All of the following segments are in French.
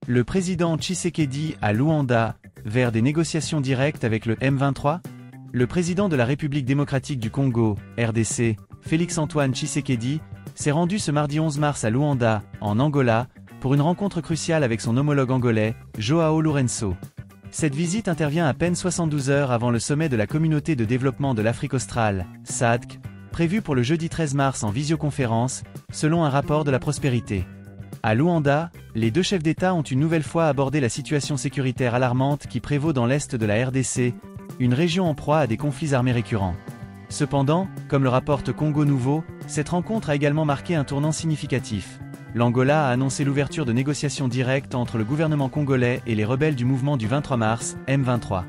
Le président Tshisekedi à Luanda, vers des négociations directes avec le M23? Le président de la République démocratique du Congo, RDC, Félix-Antoine Tshisekedi, s'est rendu ce mardi 11 mars à Luanda, en Angola, pour une rencontre cruciale avec son homologue angolais, João Lourenço. Cette visite intervient à peine 72 heures avant le sommet de la Communauté de développement de l'Afrique australe, SADC, prévu pour le jeudi 13 mars en visioconférence, selon un rapport de la prospérité. À Luanda, les deux chefs d'État ont une nouvelle fois abordé la situation sécuritaire alarmante qui prévaut dans l'est de la RDC, une région en proie à des conflits armés récurrents. Cependant, comme le rapporte Congo Nouveau, cette rencontre a également marqué un tournant significatif. L'Angola a annoncé l'ouverture de négociations directes entre le gouvernement congolais et les rebelles du mouvement du 23 mars, M23.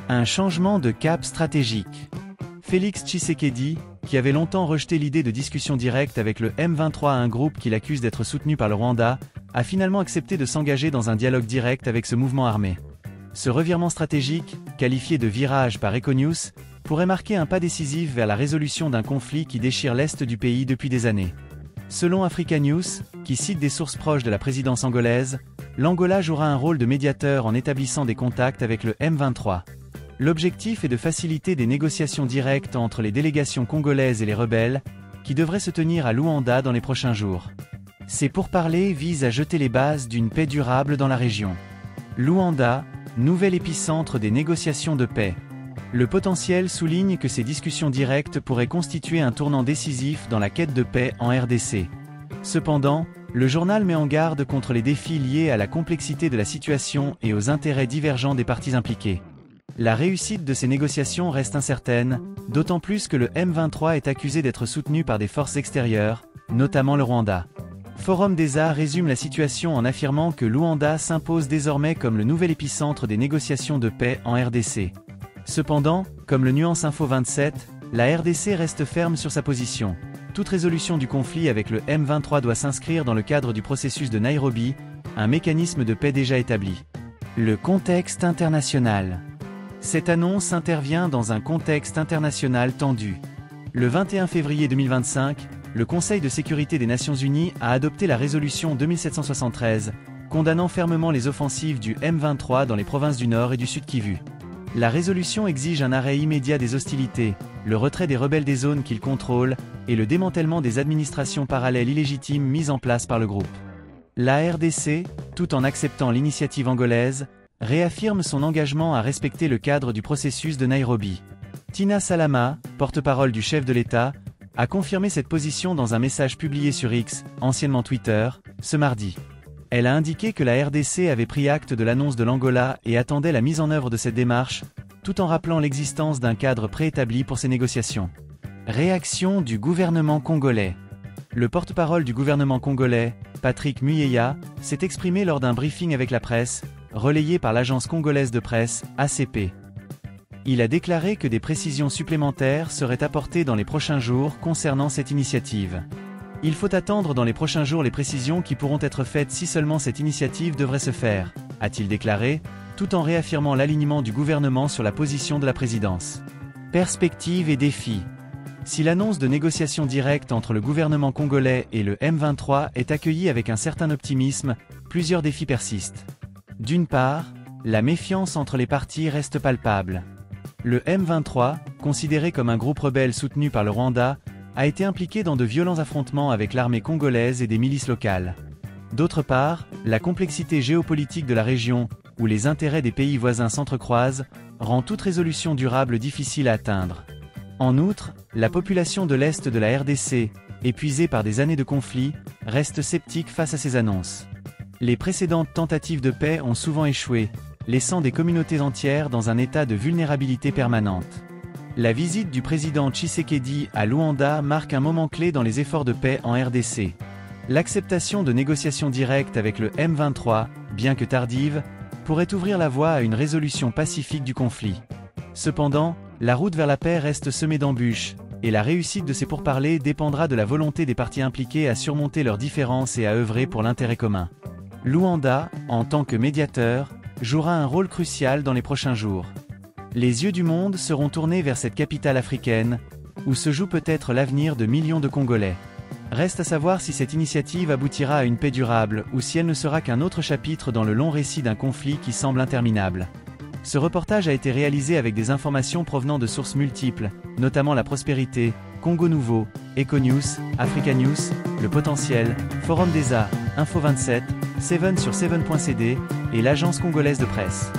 Un changement de cap stratégique. Félix Tshisekedi, qui avait longtemps rejeté l'idée de discussion directe avec le M23, un groupe qu'il accuse d'être soutenu par le Rwanda, a finalement accepté de s'engager dans un dialogue direct avec ce mouvement armé. Ce revirement stratégique, qualifié de virage par Econews, pourrait marquer un pas décisif vers la résolution d'un conflit qui déchire l'est du pays depuis des années. Selon Africa News, qui cite des sources proches de la présidence angolaise, l'Angola jouera un rôle de médiateur en établissant des contacts avec le M23. L'objectif est de faciliter des négociations directes entre les délégations congolaises et les rebelles, qui devraient se tenir à Luanda dans les prochains jours. Ces pourparlers visent à jeter les bases d'une paix durable dans la région. Luanda, nouvel épicentre des négociations de paix. Le potentiel souligne que ces discussions directes pourraient constituer un tournant décisif dans la quête de paix en RDC. Cependant, le journal met en garde contre les défis liés à la complexité de la situation et aux intérêts divergents des parties impliquées. La réussite de ces négociations reste incertaine, d'autant plus que le M23 est accusé d'être soutenu par des forces extérieures, notamment le Rwanda. Forum des Arts résume la situation en affirmant que Luanda s'impose désormais comme le nouvel épicentre des négociations de paix en RDC. Cependant, comme le nuance Info 27, la RDC reste ferme sur sa position. Toute résolution du conflit avec le M23 doit s'inscrire dans le cadre du processus de Nairobi, un mécanisme de paix déjà établi. Le contexte international. Cette annonce intervient dans un contexte international tendu. Le 21 février 2025, le Conseil de sécurité des Nations Unies a adopté la résolution 2773, condamnant fermement les offensives du M23 dans les provinces du Nord et du Sud Kivu. La résolution exige un arrêt immédiat des hostilités, le retrait des rebelles des zones qu'ils contrôlent, et le démantèlement des administrations parallèles illégitimes mises en place par le groupe. La RDC, tout en acceptant l'initiative angolaise, réaffirme son engagement à respecter le cadre du processus de Nairobi. Tina Salama, porte-parole du chef de l'État, a confirmé cette position dans un message publié sur X, anciennement Twitter, ce mardi. Elle a indiqué que la RDC avait pris acte de l'annonce de l'Angola et attendait la mise en œuvre de cette démarche, tout en rappelant l'existence d'un cadre préétabli pour ces négociations. Réaction du gouvernement congolais. Le porte-parole du gouvernement congolais, Patrick Muyaya, s'est exprimé lors d'un briefing avec la presse, relayé par l'agence congolaise de presse, ACP. Il a déclaré que des précisions supplémentaires seraient apportées dans les prochains jours concernant cette initiative. Il faut attendre dans les prochains jours les précisions qui pourront être faites si seulement cette initiative devrait se faire, a-t-il déclaré, tout en réaffirmant l'alignement du gouvernement sur la position de la présidence. Perspectives et défis. Si l'annonce de négociations directes entre le gouvernement congolais et le M23 est accueillie avec un certain optimisme, plusieurs défis persistent. D'une part, la méfiance entre les parties reste palpable. Le M23, considéré comme un groupe rebelle soutenu par le Rwanda, a été impliqué dans de violents affrontements avec l'armée congolaise et des milices locales. D'autre part, la complexité géopolitique de la région, où les intérêts des pays voisins s'entrecroisent, rend toute résolution durable difficile à atteindre. En outre, la population de l'Est de la RDC, épuisée par des années de conflit, reste sceptique face à ces annonces. Les précédentes tentatives de paix ont souvent échoué, laissant des communautés entières dans un état de vulnérabilité permanente. La visite du président Tshisekedi à Luanda marque un moment clé dans les efforts de paix en RDC. L'acceptation de négociations directes avec le M23, bien que tardive, pourrait ouvrir la voie à une résolution pacifique du conflit. Cependant, la route vers la paix reste semée d'embûches, et la réussite de ces pourparlers dépendra de la volonté des parties impliquées à surmonter leurs différences et à œuvrer pour l'intérêt commun. Luanda, en tant que médiateur, jouera un rôle crucial dans les prochains jours. Les yeux du monde seront tournés vers cette capitale africaine, où se joue peut-être l'avenir de millions de Congolais. Reste à savoir si cette initiative aboutira à une paix durable, ou si elle ne sera qu'un autre chapitre dans le long récit d'un conflit qui semble interminable. Ce reportage a été réalisé avec des informations provenant de sources multiples, notamment La Prospérité, Congo Nouveau, Econews, Africa News, Le Potentiel, Forum des A, Info 27, 7 sur 7.cd, et l'Agence congolaise de presse.